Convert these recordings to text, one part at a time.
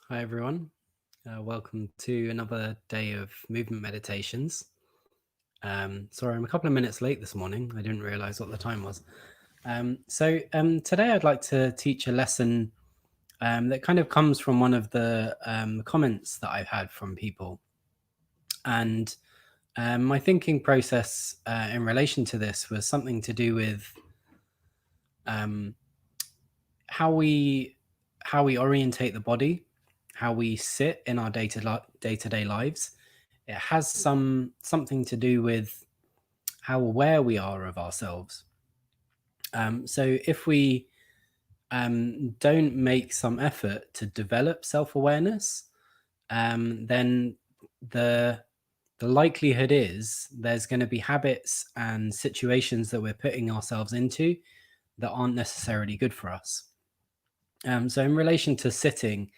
Hi, everyone. Welcome to another day of movement meditations. Sorry, I'm a couple of minutes late this morning. I didn't realize what the time was. Today I'd like to teach a lesson that kind of comes from one of the comments that I've had from people. And my thinking process in relation to this was something to do with um, how we orientate the body, how we sit in our day-to-day lives. It has something to do with how aware we are of ourselves. So if we don't make some effort to develop self-awareness, then the likelihood is there's going to be habits and situations that we're putting ourselves into that aren't necessarily good for us. So in relation to sitting,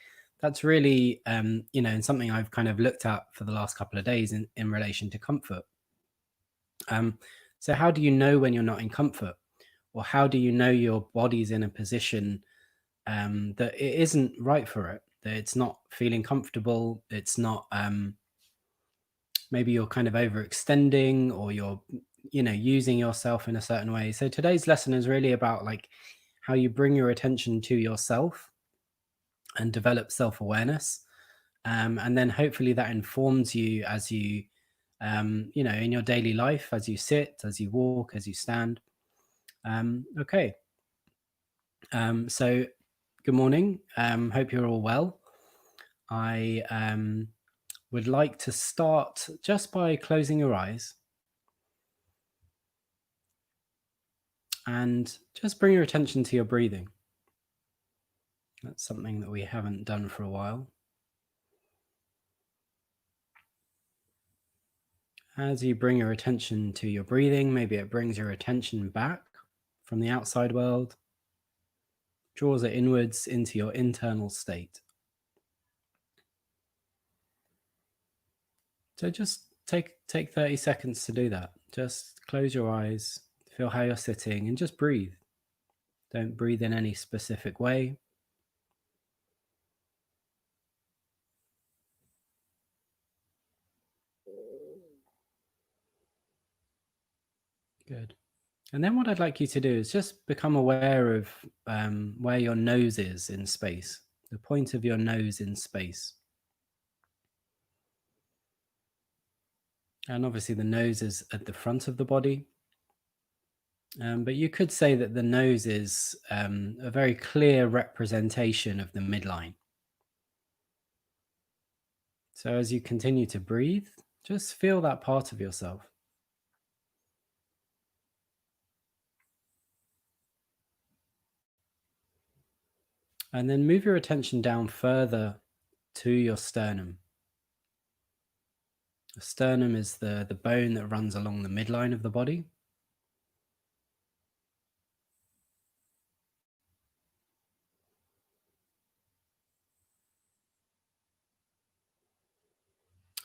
that's really, and something I've kind of looked at for the last couple of days in relation to comfort. So how do you know when you're not in comfort? Or how do you know your body's in a position that it isn't right for it, that it's not feeling comfortable, it's not, maybe you're kind of overextending or you're, using yourself in a certain way. So today's lesson is really about like how you bring your attention to yourself and develop self-awareness. And then hopefully that informs you as you, in your daily life, as you sit, as you walk, as you stand. Okay. So good morning. Hope you're all well. I would like to start just by closing your eyes and just bring your attention to your breathing. That's something that we haven't done for a while. As you bring your attention to your breathing, maybe it brings your attention back from the outside world, draws it inwards into your internal state. So just take 30 seconds to do that. Just close your eyes, feel how you're sitting, and just breathe. Don't breathe in any specific way. Good. And then what I'd like you to do is just become aware of where your nose is in space, the point of your nose in space. And obviously the nose is at the front of the body. But you could say that the nose is a very clear representation of the midline. So as you continue to breathe, just feel that part of yourself. And then move your attention down further to your sternum. The sternum is the bone that runs along the midline of the body.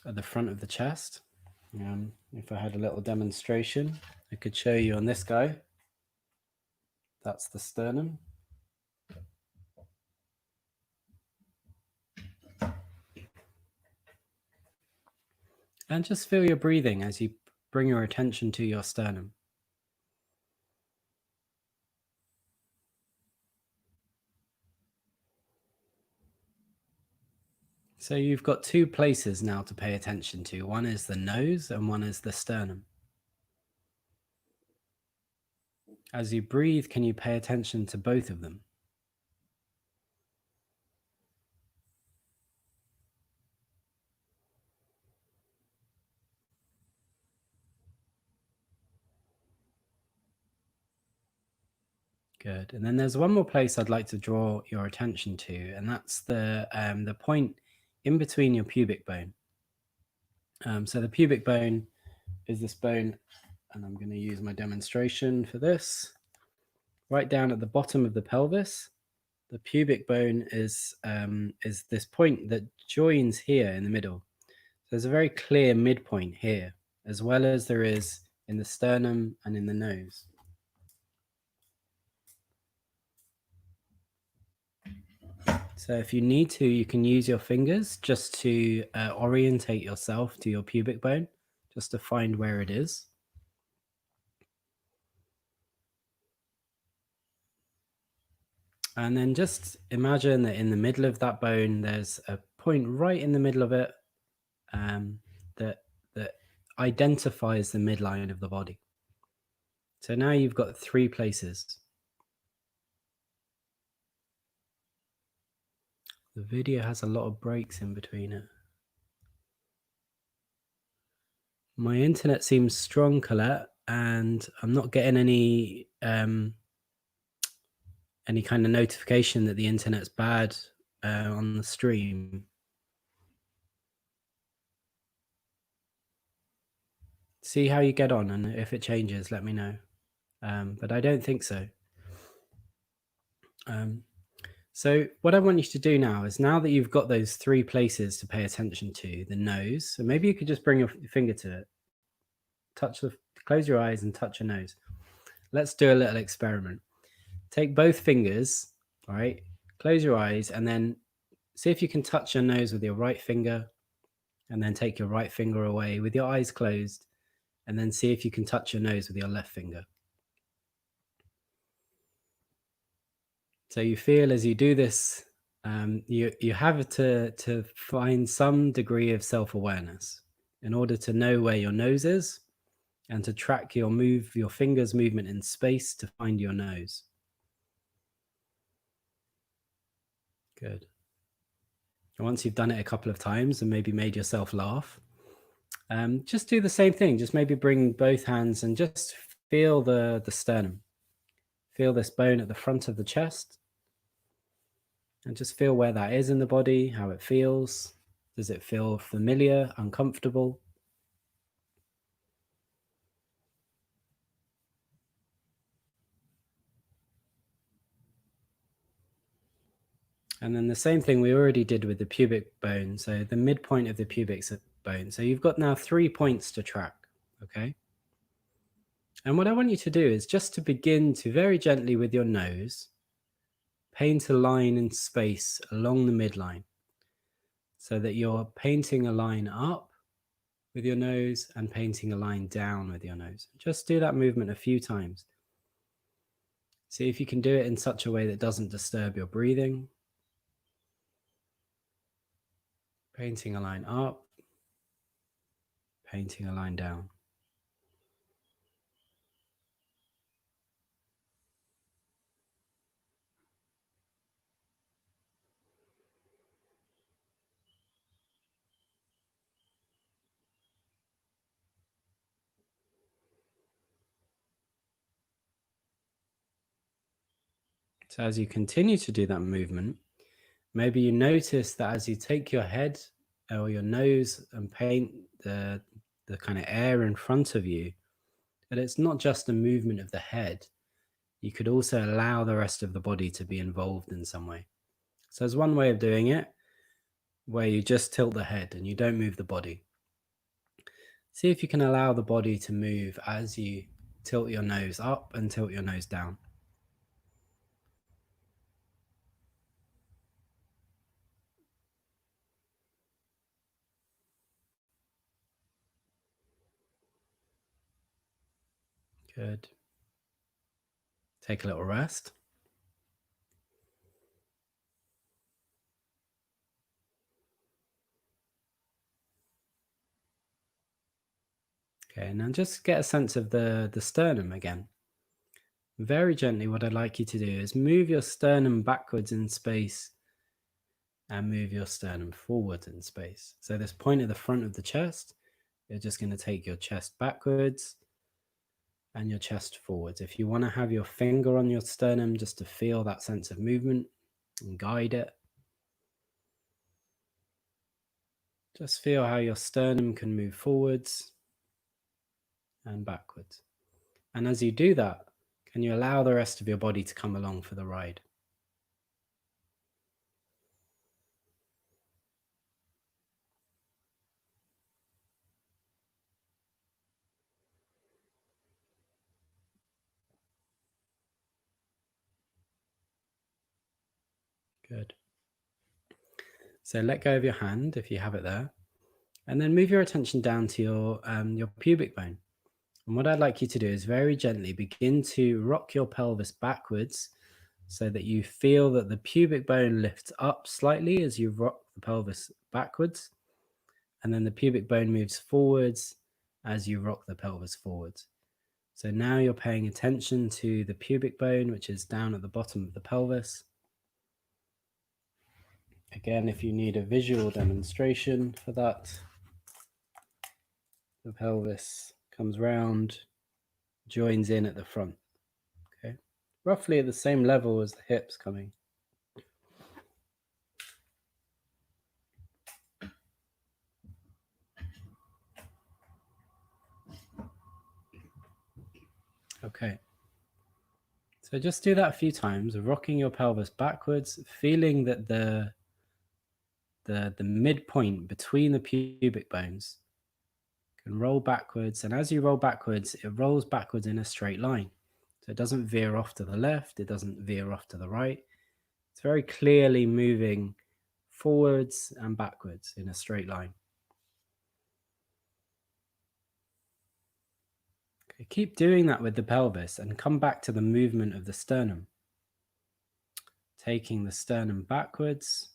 At the front of the chest. If I had a little demonstration, I could show you on this guy. That's the sternum. And just feel your breathing as you bring your attention to your sternum. So you've got two places now to pay attention to. One is the nose and one is the sternum. As you breathe, can you pay attention to both of them? Good. And then there's one more place I'd like to draw your attention to, and that's the point in between your pubic bone. So the pubic bone is this bone, and I'm going to use my demonstration for this. Right down at the bottom of the pelvis, the pubic bone is this point that joins here in the middle. So there's a very clear midpoint here, as well as there is in the sternum and in the nose. So if you need to, you can use your fingers just to orientate yourself to your pubic bone, just to find where it is. And then just imagine that in the middle of that bone, there's a point right in the middle of it um, that that identifies the midline of the body. So now you've got 3 places. The video has a lot of breaks in between it. My internet seems strong, Colette, and I'm not getting any kind of notification that the internet's bad on the stream. See how you get on, and if it changes, let me know. But I don't think so. So what I want you to do now is, now that you've got those 3 places to pay attention to, the nose, so maybe you could just bring your finger to it, close your eyes and touch your nose. Let's do a little experiment. Take both fingers, all right, close your eyes, and then see if you can touch your nose with your right finger, and then take your right finger away with your eyes closed, and then see if you can touch your nose with your left finger. So you feel as you do this, you have to find some degree of self-awareness in order to know where your nose is and to track your fingers' movement in space to find your nose. Good. And once you've done it a couple of times and maybe made yourself laugh, just do the same thing. Just maybe bring both hands and just feel the sternum. Feel this bone at the front of the chest. And just feel where that is in the body, how it feels. Does it feel familiar, uncomfortable? And then the same thing we already did with the pubic bone. So the midpoint of the pubic bone. So you've got now 3 points to track, okay? And what I want you to do is just to begin to very gently with your nose, paint a line in space along the midline, so that you're painting a line up with your nose and painting a line down with your nose. Just do that movement a few times. See if you can do it in such a way that doesn't disturb your breathing. Painting a line up, painting a line down. So as you continue to do that movement, maybe you notice that as you take your head or your nose and paint the kind of air in front of you, that it's not just a movement of the head. You could also allow the rest of the body to be involved in some way. So there's one way of doing it where you just tilt the head and you don't move the body. See if you can allow the body to move as you tilt your nose up and tilt your nose down. Good. Take a little rest. Okay, now just get a sense of the sternum again. Very gently, what I'd like you to do is move your sternum backwards in space and move your sternum forward in space. So this point at the front of the chest, you're just going to take your chest backwards and your chest forwards. If you want to have your finger on your sternum just to feel that sense of movement and guide it, just feel how your sternum can move forwards and backwards. And as you do that, can you allow the rest of your body to come along for the ride? Good. So let go of your hand if you have it there, and then move your attention down to your pubic bone. And what I'd like you to do is very gently begin to rock your pelvis backwards so that you feel that the pubic bone lifts up slightly as you rock the pelvis backwards, and then the pubic bone moves forwards as you rock the pelvis forwards. So now you're paying attention to the pubic bone, which is down at the bottom of the pelvis. Again, if you need a visual demonstration for that, the pelvis comes round, joins in at the front, okay? Roughly at the same level as the hips coming. Okay. So just do that a few times, rocking your pelvis backwards, feeling that the midpoint between the pubic bones can roll backwards. And as you roll backwards, it rolls backwards in a straight line. So it doesn't veer off to the left, it doesn't veer off to the right. It's very clearly moving forwards and backwards in a straight line. Okay, keep doing that with the pelvis and come back to the movement of the sternum. Taking the sternum backwards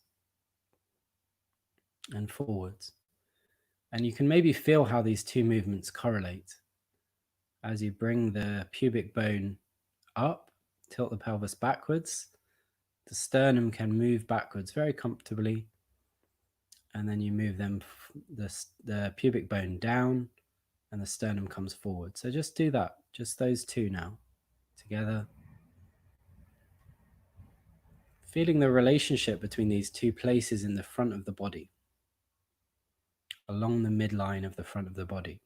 and forwards. And you can maybe feel how these two movements correlate. As you bring the pubic bone up, tilt the pelvis backwards, the sternum can move backwards very comfortably. And then you move the pubic bone down and the sternum comes forward. So just do that, just those two now, together. Feeling the relationship between these two places in the front of the body, along the midline of the front of the body.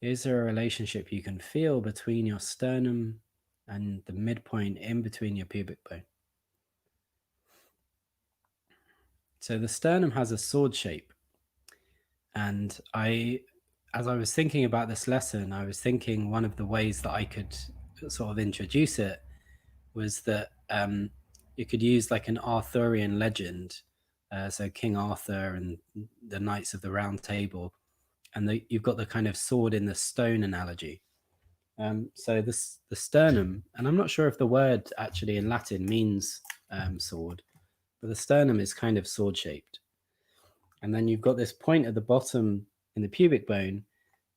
Is there a relationship you can feel between your sternum and the midpoint in between your pubic bone? So the sternum has a sword shape. And as I was thinking about this lesson, I was thinking one of the ways that I could sort of introduce it was that you could use like an Arthurian legend. So King Arthur and the Knights of the Round Table, and you've got the kind of sword in the stone analogy. So the sternum, and I'm not sure if the word actually in Latin means sword, but the sternum is kind of sword shaped. And then you've got this point at the bottom in the pubic bone,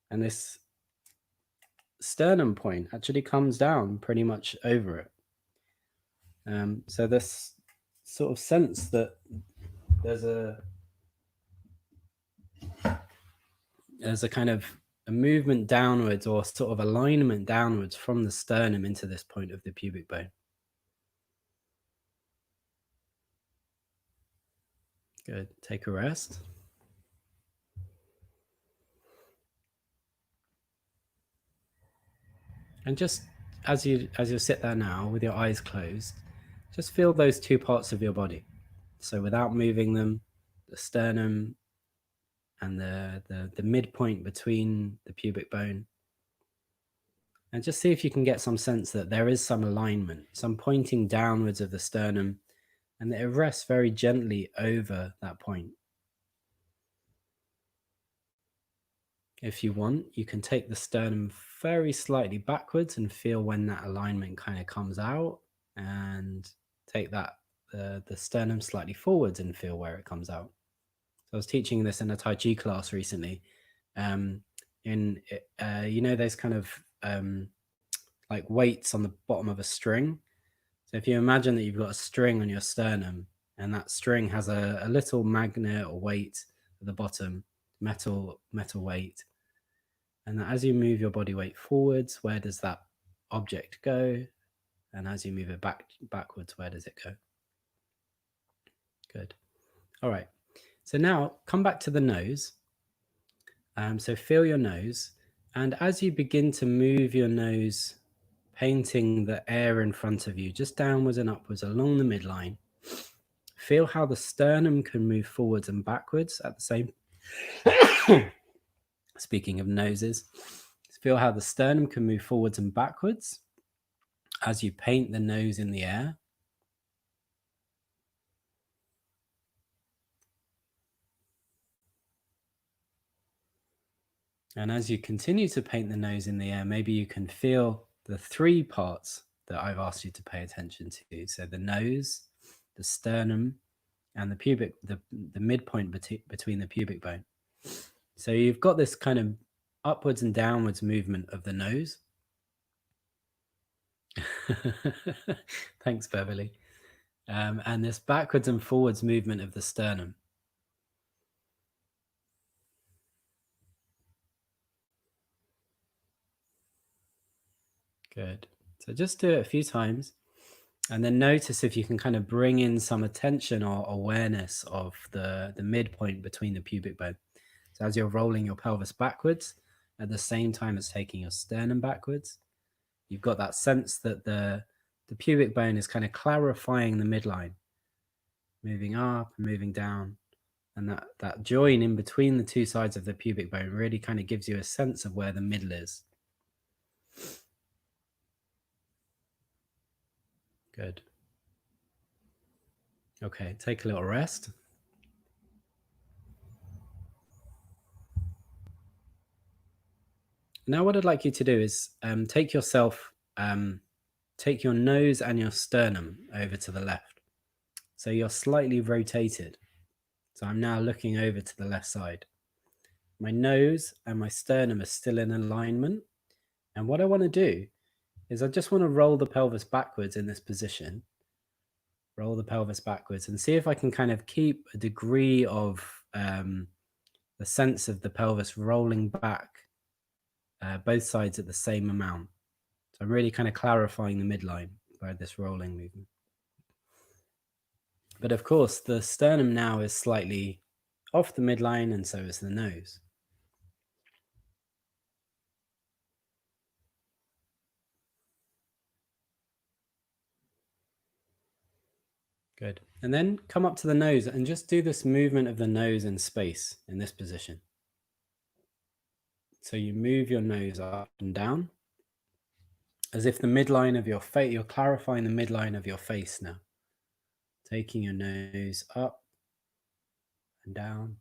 and this sternum point actually comes down pretty much over it. So this sort of sense that there's a kind of a movement downwards, or sort of alignment downwards from the sternum into this point of the pubic bone. Good. Take a rest. And just as you sit there now with your eyes closed, just feel those two parts of your body. So without moving them, the sternum and the midpoint between the pubic bone. And just see if you can get some sense that there is some alignment, some pointing downwards of the sternum, and that it rests very gently over that point. If you want, you can take the sternum very slightly backwards and feel when that alignment kind of comes out, and take that the sternum slightly forwards and feel where it comes out. So I was teaching this in a Tai Chi class recently. Those kind of like weights on the bottom of a string. So if you imagine that you've got a string on your sternum, and that string has a little magnet or weight at the bottom, metal weight, and that as you move your body weight forwards, where does that object go? And as you move it backwards, where does it go? Good. All right. So now come back to the nose. So feel your nose. And as you begin to move your nose, painting the air in front of you, just downwards and upwards along the midline, feel how the sternum can move forwards and backwards at the same. Speaking of noses, feel how the sternum can move forwards and backwards as you paint the nose in the air. And as you continue to paint the nose in the air, maybe you can feel the three parts that I've asked you to pay attention to. So the nose, the sternum, and the midpoint between the pubic bone. So you've got this kind of upwards and downwards movement of the nose. Thanks, Beverly. And this backwards and forwards movement of the sternum. Good. So just do it a few times, and then notice if you can kind of bring in some attention or awareness of the midpoint between the pubic bone. So as you're rolling your pelvis backwards, at the same time as taking your sternum backwards, you've got that sense that the pubic bone is kind of clarifying the midline, moving up and moving down. And that join in between the two sides of the pubic bone really kind of gives you a sense of where the middle is. Good. Okay, take a little rest. Now what I'd like you to do is take your nose and your sternum over to the left. So you're slightly rotated. So I'm now looking over to the left side. My nose and my sternum are still in alignment. And what I want to do is I just want to roll the pelvis backwards in this position. Roll the pelvis backwards and see if I can kind of keep a degree of the sense of the pelvis rolling back both sides at the same amount. So I'm really kind of clarifying the midline by this rolling movement. But of course, the sternum now is slightly off the midline, and so is the nose. Good. And then come up to the nose and just do this movement of the nose in space in this position. So you move your nose up and down as if the midline of your face, you're clarifying the midline of your face now. Taking your nose up and down.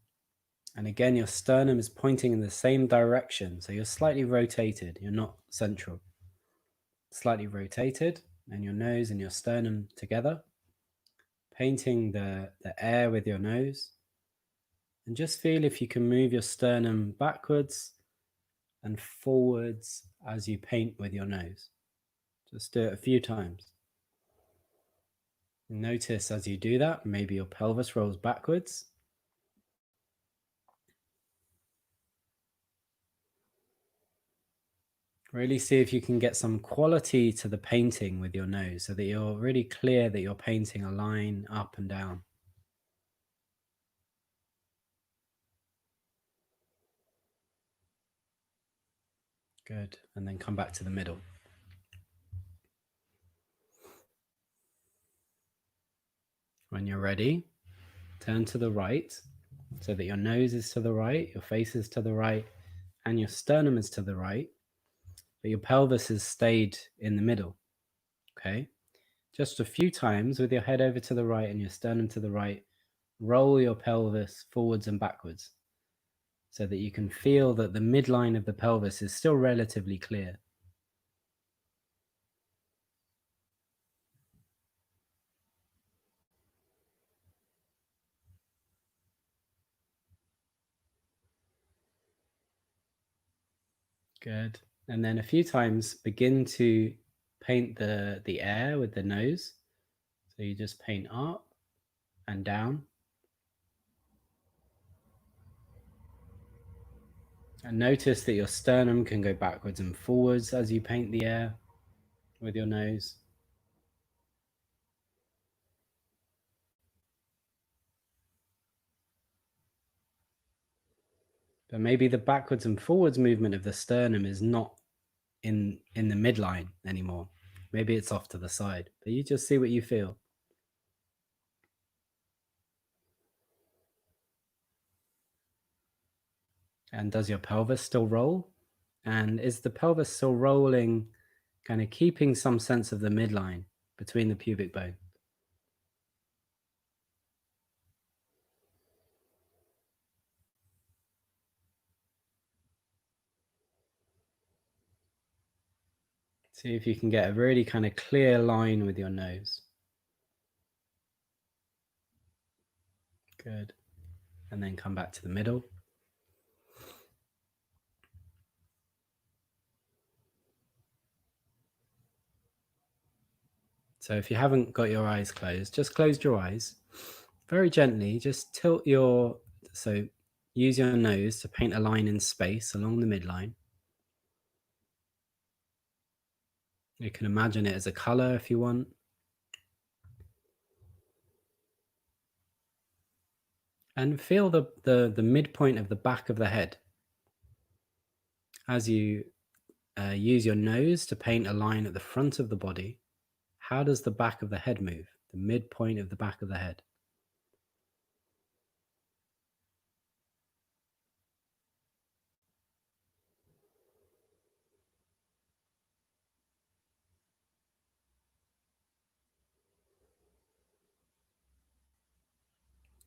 And again, your sternum is pointing in the same direction. So you're slightly rotated. You're not central. Slightly rotated, and your nose and your sternum together. Painting the air with your nose. And just feel if you can move your sternum backwards and forwards as you paint with your nose. Just do it a few times. Notice as you do that, maybe your pelvis rolls backwards. Really see if you can get some quality to the painting with your nose so that you're really clear that you're painting a line up and down. Good. And then come back to the middle. When you're ready, turn to the right so that your nose is to the right, your face is to the right, and your sternum is to the right, but your pelvis has stayed in the middle. Okay. Just a few times with your head over to the right and your sternum to the right, roll your pelvis forwards and backwards so that you can feel that the midline of the pelvis is still relatively clear. Good. And then a few times begin to paint the air with the nose. So you just paint up and down. And notice that your sternum can go backwards and forwards as you paint the air with your nose. But maybe the backwards and forwards movement of the sternum is not in the midline anymore. Maybe it's off to the side, but you just see what you feel. And does your pelvis still roll? And is the pelvis still rolling, kind of keeping some sense of the midline between the pubic bone? See if you can get a really kind of clear line with your nose. Good. And then come back to the middle. So if you haven't got your eyes closed, just close your eyes. Very gently, just so use your nose to paint a line in space along the midline. You can imagine it as a color if you want. And feel the midpoint of the back of the head. As you use your nose to paint a line at the front of the body, how does the back of the head move? The midpoint of the back of the head.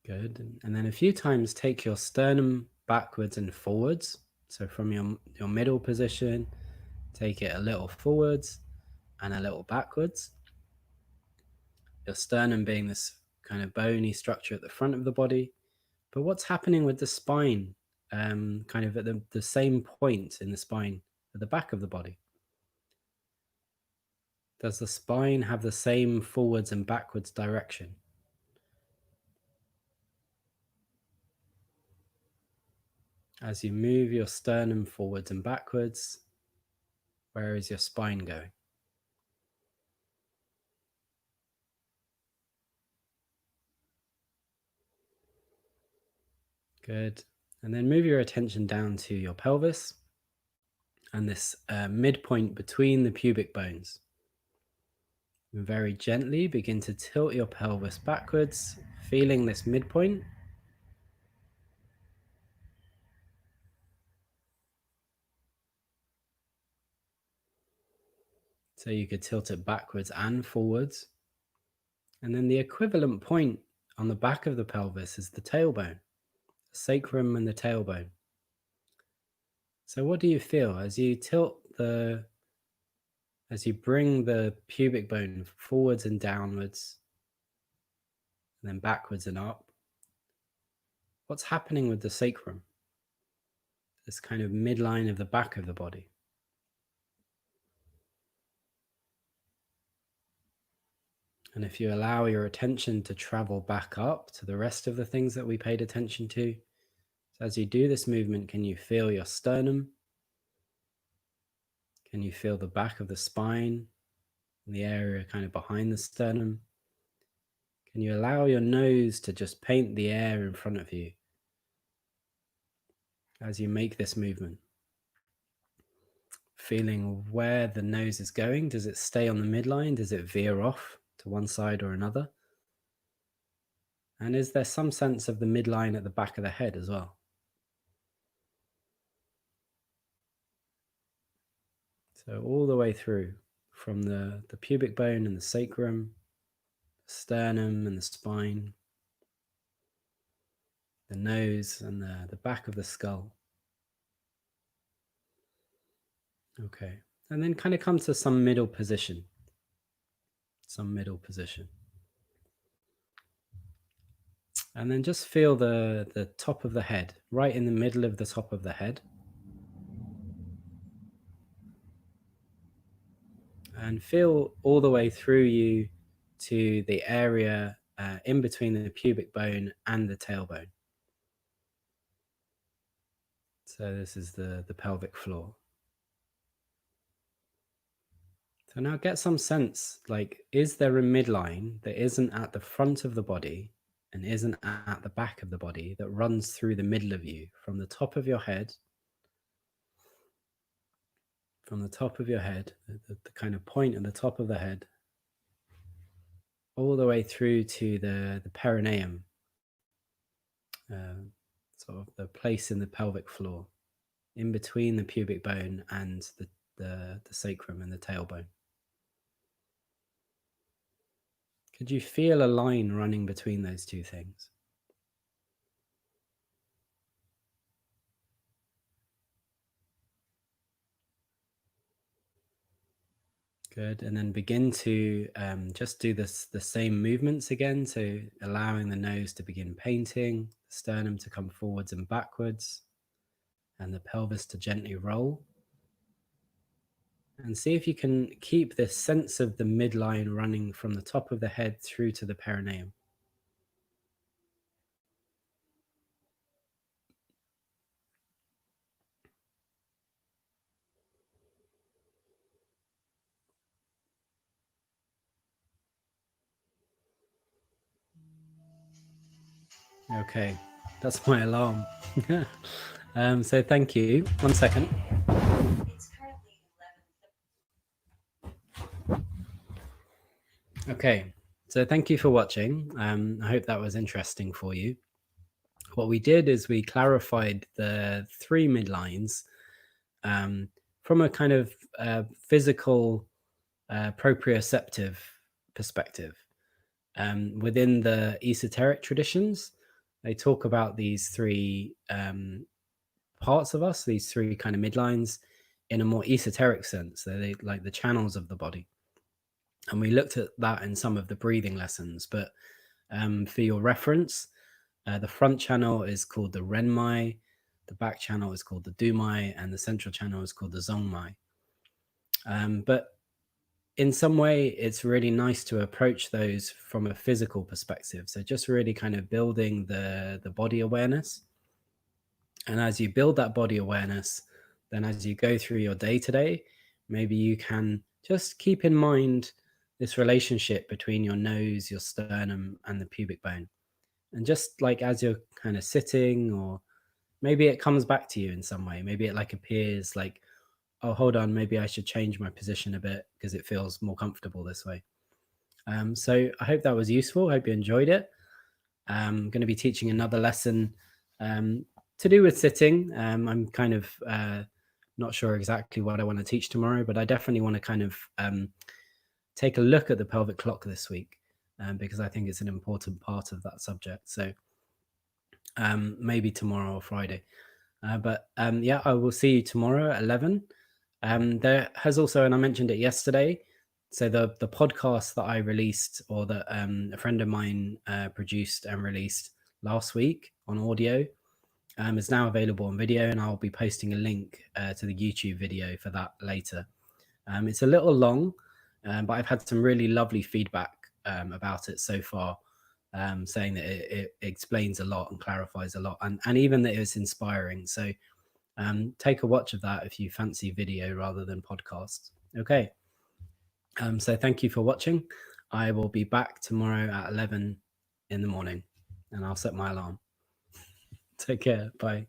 Good. And then a few times take your sternum backwards and forwards. So from your middle position, take it a little forwards and a little backwards. Your sternum being this kind of bony structure at the front of the body. But what's happening with the spine, kind of at the same point in the spine at the back of the body? Does the spine have the same forwards and backwards direction? As you move your sternum forwards and backwards, where is your spine going? Good. And then move your attention down to your pelvis and this midpoint between the pubic bones. And very gently begin to tilt your pelvis backwards, feeling this midpoint. So you could tilt it backwards and forwards. And then the equivalent point on the back of the pelvis is the tailbone, the sacrum and the tailbone. So what do you feel as you as you bring the pubic bone forwards and downwards, and then backwards and up? What's happening with the sacrum? This kind of midline of the back of the body. And if you allow your attention to travel back up to the rest of the things that we paid attention to, so as you do this movement, can you feel your sternum? Can you feel the back of the spine, the area kind of behind the sternum? Can you allow your nose to just paint the air in front of you as you make this movement? Feeling where the nose is going. Does it stay on the midline? Does it veer off to one side or another? And is there some sense of the midline at the back of the head as well? So all the way through, from the pubic bone and the sacrum, the sternum and the spine, the nose and the back of the skull. Okay. And then kind of come to some middle position. Some middle position. And then just feel the top of the head, right in the middle of the top of the head. And feel all the way through you to the area in between the pubic bone and the tailbone. So this is the pelvic floor. So now get some sense, like, is there a midline that isn't at the front of the body and isn't at the back of the body that runs through the middle of you from the top of your head, the kind of point at the top of the head, all the way through to the perineum, sort of the place in the pelvic floor, in between the pubic bone and the sacrum and the tailbone. Could you feel a line running between those two things? Good. And then begin to just do the same movements again. So allowing the nose to begin painting, the sternum to come forwards and backwards, and the pelvis to gently roll. And see if you can keep this sense of the midline running from the top of the head through to the perineum. Okay, that's my alarm. So thank you. 1 second. Okay, so thank you for watching. I hope that was interesting for you. What we did is we clarified the 3 midlines from a kind of physical proprioceptive perspective. Within the esoteric traditions, they talk about these 3 parts of us, these 3 kind of midlines, in a more esoteric sense. They like the channels of the body. And we looked at that in some of the breathing lessons. But for your reference, the front channel is called the Renmai, the back channel is called the Dumai, and the central channel is called the Zongmai. But in some way, it's really nice to approach those from a physical perspective. So just really kind of building the body awareness. And as you build that body awareness, then as you go through your day to day, maybe you can just keep in mind this relationship between your nose, your sternum, and the pubic bone. And just like as you're kind of sitting, or maybe it comes back to you in some way, maybe it like appears like, oh, hold on, maybe I should change my position a bit because it feels more comfortable this way. So I hope that was useful. I hope you enjoyed it. I'm going to be teaching another lesson to do with sitting. I'm kind of not sure exactly what I want to teach tomorrow, but I definitely want to kind of take a look at the pelvic clock this week because I think it's an important part of that subject. So maybe tomorrow or Friday. But yeah, I will see you tomorrow at 11. There has also, and I mentioned it yesterday, so the podcast that I released, or that a friend of mine produced and released last week on audio, is now available on video, and I'll be posting a link to the YouTube video for that later. It's a little long, but I've had some really lovely feedback about it so far, saying that it explains a lot and clarifies a lot, and even that it's inspiring. So take a watch of that if you fancy video rather than podcast. Okay. So thank you for watching. I will be back tomorrow at 11 in the morning, and I'll set my alarm. Take care. Bye.